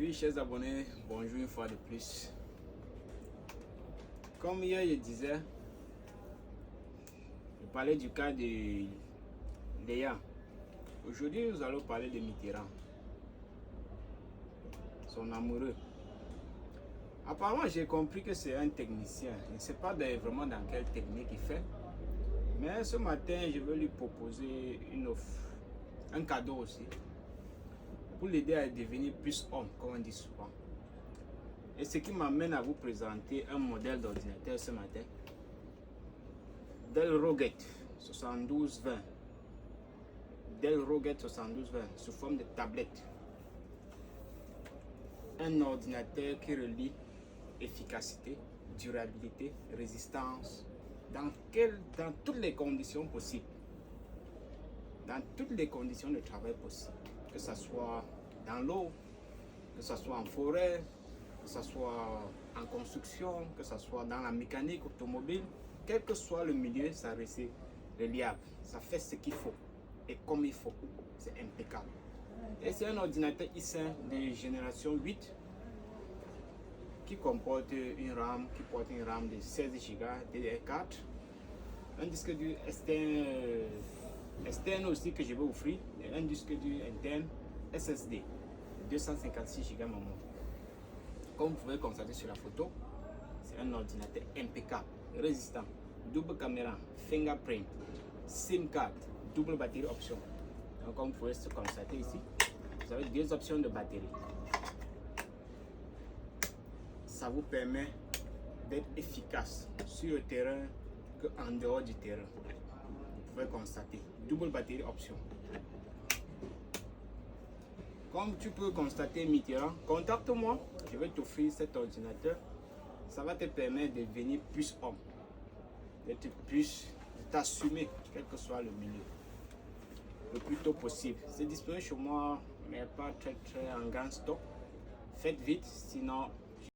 Oui, chers abonnés, bonjour une fois de plus. Comme hier je disais, je parlais du cas de Léa. Aujourd'hui, nous allons parler de Mitterrand, son amoureux. Apparemment, j'ai compris que c'est un technicien. Je ne sais pas vraiment dans quelle technique il fait. Mais ce matin, je vais lui proposer une offre, un cadeau aussi, pour l'aider à devenir plus homme, comme on dit souvent. Et ce qui m'amène à vous présenter un modèle d'ordinateur ce matin. Dell Roget 7220. Dell Roget 7220 sous forme de tablette. Un ordinateur qui relie efficacité, durabilité, résistance dans toutes les conditions possibles. Dans toutes les conditions de travail possibles. Que ce soit dans l'eau, que ce soit en forêt, que ce soit en construction, que ce soit dans la mécanique automobile, quel que soit le milieu, ça reste reliable. Ça fait ce qu'il faut et comme il faut. C'est impeccable. Et c'est un ordinateur i5 de génération 8 qui comporte une RAM, de 16 Go DDR4, un disque dur externe aussi que je vais offrir, et un disque dur interne SSD 256 Go mémoire. Comme vous pouvez constater sur la photo, c'est un ordinateur impeccable, résistant, double caméra, fingerprint, SIM card, double batterie option. Donc comme vous pouvez constater ici, vous avez deux options de batterie. Ça vous permet d'être efficace sur le terrain qu'en dehors du terrain. Vous pouvez constater, double batterie option. Comme tu peux constater, Mitterrand, contacte-moi, je vais t'offrir cet ordinateur. Ça va te permettre de devenir plus homme, de t'assumer, quel que soit le milieu, le plus tôt possible. C'est disponible chez moi, mais pas très en grand stock. Faites vite, sinon